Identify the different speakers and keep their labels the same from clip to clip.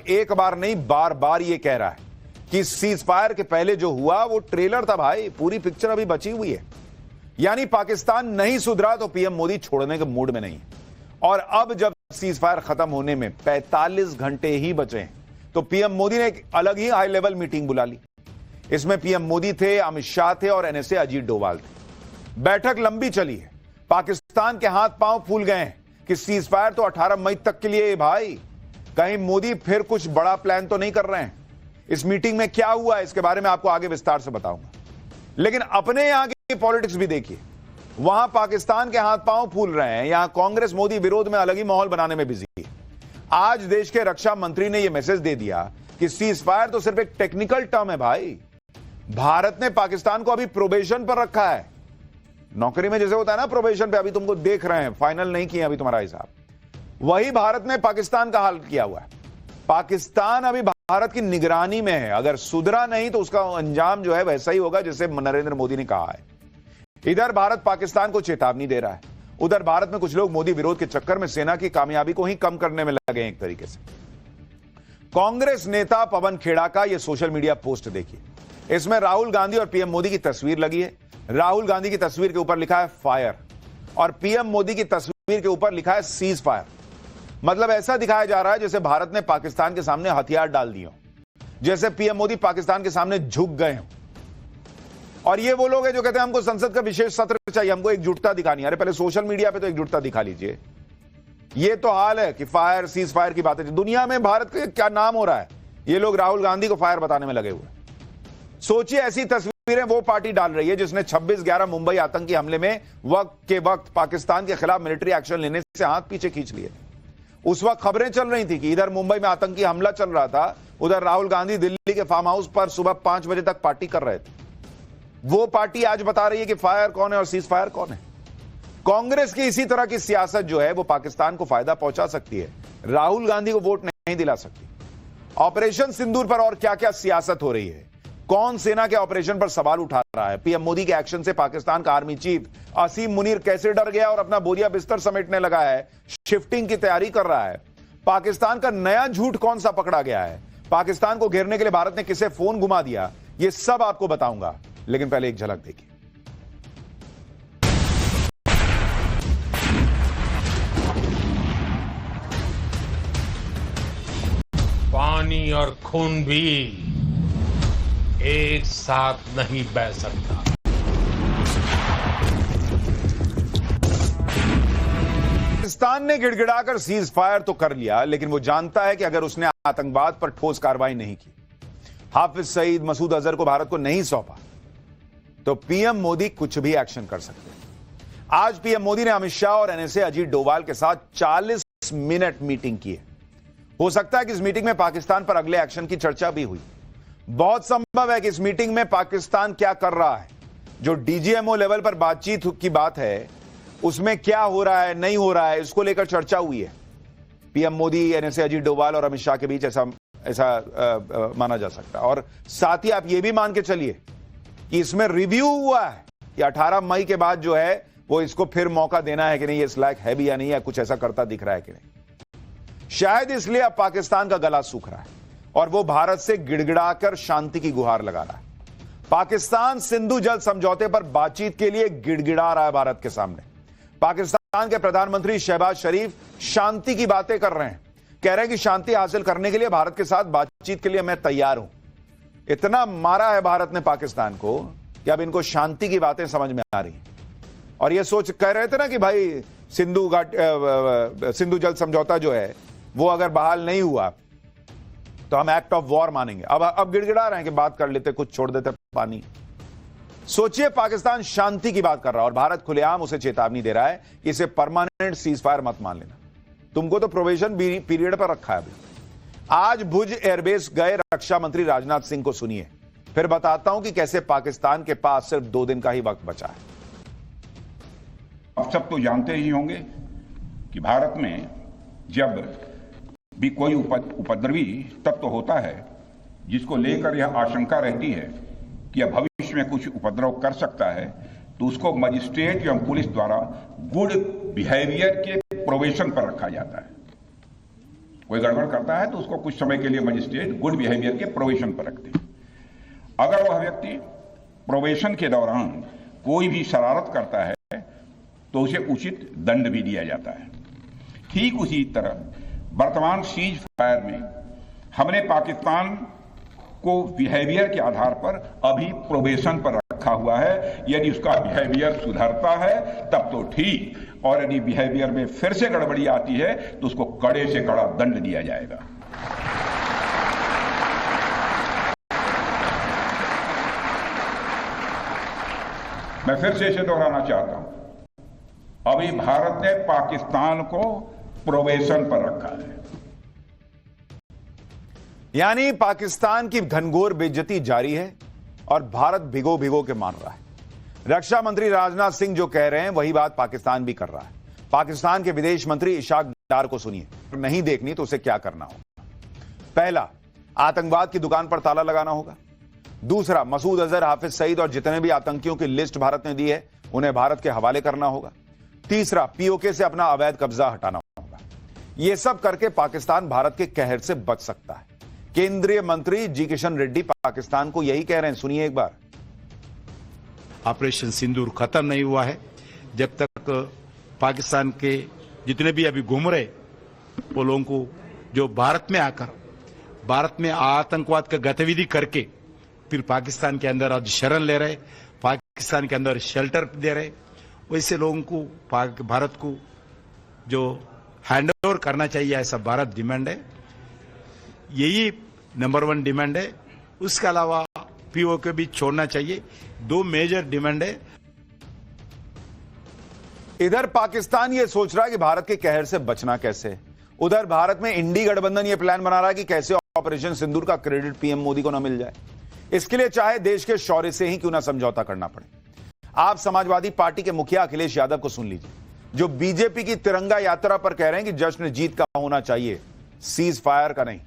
Speaker 1: एक बार नहीं बार बार ये कह रहा है कि सीज फायर के पहले जो हुआ वो ट्रेलर था भाई, पूरी पिक्चर अभी बची हुई है। यानी पाकिस्तान नहीं सुधरा तो पीएम मोदी छोड़ने के मूड में नहीं है। और अब जब सीज फायर खत्म होने में 45 घंटे ही बचे हैं तो पीएम मोदी ने एक अलग ही हाई लेवल मीटिंग बुला ली। इसमें पीएम मोदी थे, अमित शाह थे और एनएसए अजीत डोभाल थे। बैठक लंबी चली है। पाकिस्तान के हाथ पांव फूल गए हैं कि सीज फायर तो 18 मई तक के लिए है भाई। कहीं मोदी फिर कुछ बड़ा प्लान तो नहीं कर रहे हैं। इस मीटिंग में क्या हुआ इसके बारे में आपको आगे विस्तार से बताऊंगा, लेकिन अपने यहां की पॉलिटिक्स भी देखिए। वहां पाकिस्तान के हाथ पांव फूल रहे हैं, यहां कांग्रेस मोदी विरोध में अलग ही माहौल बनाने में बिजी है। आज देश के रक्षा मंत्री ने यह मैसेज दे दिया कि सीज फायर तो सिर्फ एक टेक्निकल टर्म है भाई। भारत ने पाकिस्तान को अभी प्रोबेशन पर रखा है। नौकरी में जैसे होता है ना प्रोबेशन पे, अभी तुमको देख रहे हैं, फाइनल नहीं किया अभी तुम्हारा हिसाब, वही भारत ने पाकिस्तान का हाल किया हुआ है। पाकिस्तान अभी भारत की निगरानी में है। अगर सुधरा नहीं तो उसका अंजाम जो है वैसा ही होगा जैसे नरेंद्र मोदी ने कहा है। इधर भारत पाकिस्तान को चेतावनी दे रहा है, उधर भारत में कुछ लोग मोदी विरोध के चक्कर में सेना की कामयाबी को ही कम करने में लगे हैं। एक तरीके से कांग्रेस नेता पवन खेड़ा का यह सोशल मीडिया पोस्ट देखिए। इसमें राहुल गांधी और पीएम मोदी की तस्वीर लगी है। राहुल गांधी की तस्वीर के ऊपर लिखा है फायर और पीएम मोदी की तस्वीर के ऊपर लिखा है सीज फायर। मतलब ऐसा दिखाया जा रहा है जैसे भारत ने पाकिस्तान के सामने हथियार डाल दिए हो, जैसे पीएम मोदी पाकिस्तान के सामने झुक गए हो। और ये वो लोग हैं जो कहते हैं हमको संसद का विशेष सत्र चाहिए, हमको एकजुटता दिखानी है। अरे पहले सोशल मीडिया पे तो एकजुटता दिखा लीजिए। ये तो हाल है कि फायर सीज फायर की बातें दुनिया में भारत का क्या नाम हो रहा है, ये लोग राहुल गांधी को फायर बताने में लगे हुए। सोचिए ऐसी तस्वीरें वो पार्टी डाल रही है जिसने 26/11 मुंबई आतंकी हमले में वक्त के वक्त पाकिस्तान के खिलाफ मिलिट्री एक्शन लेने से हाथ पीछे खींच लिए। उस वक्त खबरें चल रही थी कि इधर मुंबई में आतंकी हमला चल रहा था, उधर राहुल गांधी दिल्ली के फार्म हाउस पर सुबह 5 बजे तक पार्टी कर रहे थे। वो पार्टी आज बता रही है कि फायर कौन है और सीज फायर कौन है। कांग्रेस की इसी तरह की सियासत जो है वो पाकिस्तान को फायदा पहुंचा सकती है, राहुल गांधी को वोट नहीं दिला सकती। ऑपरेशन सिंदूर पर और क्या क्या सियासत हो रही है, कौन सेना के ऑपरेशन पर सवाल उठा रहा है, पीएम मोदी के एक्शन से पाकिस्तान का आर्मी चीफ असीम मुनीर कैसे डर गया और अपना बोरिया बिस्तर समेटने लगा है, शिफ्टिंग की तैयारी कर रहा है। पाकिस्तान का नया झूठ कौन सा पकड़ा गया है, पाकिस्तान को घेरने के लिए भारत ने किसे फोन घुमा दिया, ये सब आपको बताऊंगा। लेकिन पहले एक झलक देखिए।
Speaker 2: पानी और खून भी एक साथ नहीं बह सकता।
Speaker 1: पाकिस्तान ने गिड़गिड़ाकर सीज फायर तो कर लिया, लेकिन वो जानता है कि अगर उसने आतंकवाद पर ठोस कार्रवाई नहीं की, हाफिज सईद, मसूद अजहर को भारत को नहीं सौंपा, तो पीएम मोदी कुछ भी एक्शन कर सकते हैं। आज पीएम मोदी ने अमित शाह और एनएसए अजीत डोभाल के साथ 40 मिनट मीटिंग की है। हो सकता है कि इस मीटिंग में पाकिस्तान पर अगले एक्शन की चर्चा भी हुई। बहुत संभव है कि इस मीटिंग में पाकिस्तान क्या कर रहा है, जो डीजीएमओ लेवल पर बातचीत की बात है, उसमें क्या हो रहा है, नहीं हो रहा है, इसको लेकर चर्चा हुई है। पीएम मोदी, एनएसए अजीत डोभाल और अमित शाह के बीच ऐसा माना जा सकता है। और साथ ही आप यह भी मान के चलिए कि इसमें रिव्यू हुआ है कि 18 मई के बाद जो है वो इसको फिर मौका देना है कि नहीं, ये इस लायक है भी या नहीं, या कुछ ऐसा करता दिख रहा है कि नहीं। शायद इसलिए अब पाकिस्तान का गला सूख रहा है और वो भारत से गिड़गिड़ाकर शांति की गुहार लगा रहा है। पाकिस्तान सिंधु जल समझौते पर बातचीत के लिए गिड़गिड़ा रहा है भारत के सामने। पाकिस्तान के प्रधानमंत्री शहबाज शरीफ शांति की बातें कर रहे हैं, कह रहे हैं कि शांति हासिल करने के लिए भारत के साथ बातचीत के लिए मैं तैयार हूं। इतना मारा है भारत ने पाकिस्तान को कि अब इनको शांति की बातें समझ में आ रही हैं। और ये सोच कह रहे थे ना कि भाई सिंधु जल समझौता जो है वो अगर बहाल नहीं हुआ तो हम एक्ट ऑफ वॉर मानेंगे। अब गिड़गिड़ा रहे हैं कि बात कर लेते, कुछ छोड़ देते पानी। सोचिए, पाकिस्तान शांति की बात कर रहा है और भारत खुलेआम उसे चेतावनी दे रहा है कि इसे परमानेंट सीज फायर मत मान लेना, तुमको तो प्रोबेशन पीरियड पर रखा है अभी। आज भुज एयरबेस गए रक्षा मंत्री राजनाथ सिंह को सुनिए, फिर बताता हूं कि कैसे पाकिस्तान के पास सिर्फ 2 दिन का ही वक्त बचा है।
Speaker 3: आप सब तो जानते ही होंगे कि भारत में जब भी कोई उपद्रवी तत्व होता है जिसको लेकर यह आशंका रहती है कि यह भविष्य में कुछ उपद्रव कर सकता है, तो उसको मजिस्ट्रेट एवं पुलिस द्वारा गुड बिहेवियर के प्रोबेशन पर रखा जाता है। कोई गड़बड़ करता है तो उसको कुछ समय के लिए मजिस्ट्रेट गुड बिहेवियर के प्रोबेशन पर रखते हैं। अगर वह व्यक्ति प्रोबेशन के दौरान कोई भी शरारत करता है तो उसे उचित दंड भी दिया जाता है। ठीक उसी तरह वर्तमान सीज फायर में हमने पाकिस्तान को बिहेवियर के आधार पर अभी प्रोबेशन पर रखा हुआ है। यदि उसका बिहेवियर सुधरता है तब तो ठीक, और यदि बिहेवियर में फिर से गड़बड़ी आती है तो उसको कड़े से कड़ा दंड दिया जाएगा। मैं फिर से इसे दोहराना चाहता हूं, अभी भारत ने पाकिस्तान को प्रोबेशन पर रखा है।
Speaker 1: यानी पाकिस्तान की घनघोर बेइज्जती जारी है और भारत भिगो भिगो के मान रहा है। रक्षा मंत्री राजनाथ सिंह जो कह रहे हैं वही बात पाकिस्तान भी कर रहा है। पाकिस्तान के विदेश मंत्री इशाक डार को सुनिए, नहीं देखनी तो उसे क्या करना होगा। पहला, आतंकवाद की दुकान पर ताला लगाना होगा। दूसरा, मसूद अजहर, हाफिज सईद और जितने भी आतंकियों की लिस्ट भारत ने दी है उन्हें भारत के हवाले करना होगा। तीसरा, पीओके से अपना अवैध कब्जा हटाना होगा। यह सब करके पाकिस्तान भारत के कहर से बच सकता है। केंद्रीय मंत्री जी किशन रेड्डी पाकिस्तान को यही कह रहे हैं, सुनिए एक बार।
Speaker 4: ऑपरेशन सिंदूर खत्म नहीं हुआ है जब तक पाकिस्तान के जितने भी अभी घूम रहे वो लोगों को जो भारत में आकर भारत में आतंकवाद का गतिविधि करके फिर पाकिस्तान के अंदर आज शरण ले रहे, पाकिस्तान के अंदर शेल्टर दे रहे, वैसे लोगों को भारत को जो हैंड ओवर करना चाहिए ऐसा भारत डिमांड है। यही नंबर 1 डिमांड है। उसके अलावा पीओके भी छोड़ना चाहिए। 2 मेजर डिमांड है।
Speaker 1: इधर पाकिस्तान ये सोच रहा है कि भारत के कहर से बचना कैसे। उधर भारत में इंडी गठबंधन ये प्लान बना रहा है कि कैसे ऑपरेशन सिंदूर का क्रेडिट पीएम मोदी को ना मिल जाए। इसके लिए चाहे देश के शौर्य से ही क्यों ना समझौता करना पड़े। आप समाजवादी पार्टी के मुखिया अखिलेश यादव को सुन लीजिए, जो बीजेपी की तिरंगा यात्रा पर कह रहे हैं कि जश्न जीत का होना चाहिए, सीज फायर का नहीं।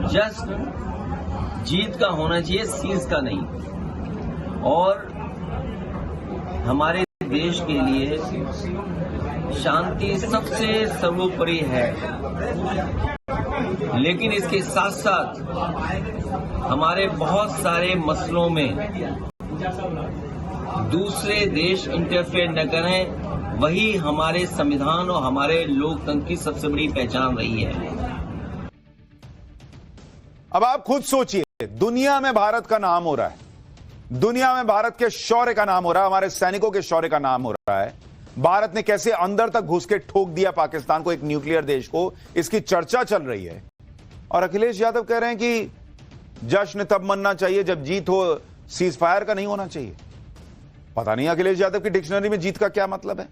Speaker 5: जश्न जीत का होना चाहिए, सीज का नहीं। और हमारे देश के लिए शांति सबसे सर्वोपरि है, लेकिन इसके साथ साथ हमारे बहुत सारे मसलों में दूसरे देश इंटरफेयर न करें, वही हमारे संविधान और हमारे लोकतंत्र की सबसे बड़ी पहचान रही है।
Speaker 1: अब आप खुद सोचिए, दुनिया में भारत का नाम हो रहा है, दुनिया में भारत के शौर्य का नाम हो रहा है, हमारे सैनिकों के शौर्य का नाम हो रहा है। भारत ने कैसे अंदर तक घुस के ठोक दिया पाकिस्तान को, एक न्यूक्लियर देश को, इसकी चर्चा चल रही है। और अखिलेश यादव कह रहे हैं कि जश्न तब मनना चाहिए जब जीत हो, सीज फायर का नहीं होना चाहिए। पता नहीं अखिलेश यादव की डिक्शनरी में जीत का क्या मतलब है।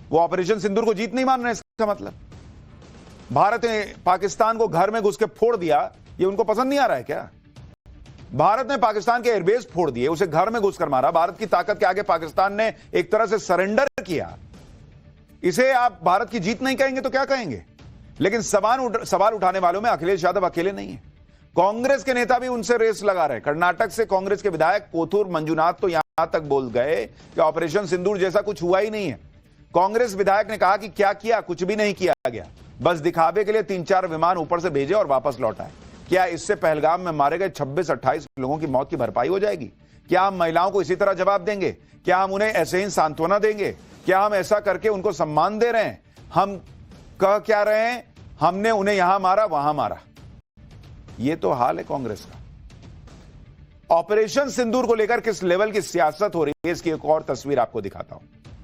Speaker 1: वो ऑपरेशन सिंदूर को जीत नहीं मान रहे, इसका मतलब भारत ने पाकिस्तान को घर में घुस के फोड़ दिया, ये उनको पसंद नहीं आ रहा है क्या? भारत ने पाकिस्तान के एयरबेस फोड़ दिए, उसे घर में घुसकर मारा। भारत की ताकत के आगे पाकिस्तान ने एक तरह से सरेंडर किया। इसे आप भारत की जीत नहीं कहेंगे तो क्या कहेंगे? लेकिन सवाल उठाने वालों में अखिलेश यादव अकेले नहीं है। कांग्रेस के नेता भी उनसे रेस लगा रहे। कर्नाटक से कांग्रेस के विधायक कोथूर मंजुनाथ तो यहां तक बोल गए कि ऑपरेशन सिंदूर जैसा कुछ हुआ ही नहीं है। कांग्रेस विधायक ने कहा कि क्या किया? कुछ भी नहीं किया गया, बस दिखावे के लिए 3-4 विमान ऊपर से भेजे और वापस लौटाए। क्या इससे पहलगाम में मारे गए 26-28 लोगों की मौत की भरपाई हो जाएगी? क्या हम महिलाओं को इसी तरह जवाब देंगे? क्या हम उन्हें ऐसे ही सांत्वना देंगे? क्या हम ऐसा करके उनको सम्मान दे रहे हैं? हम कह क्या रहे हैं? हमने उन्हें यहां मारा, वहां मारा। यह तो हाल है कांग्रेस का। ऑपरेशन सिंदूर को लेकर किस लेवल की सियासत हो रही है, इसकी एक और तस्वीर आपको दिखाता हूं।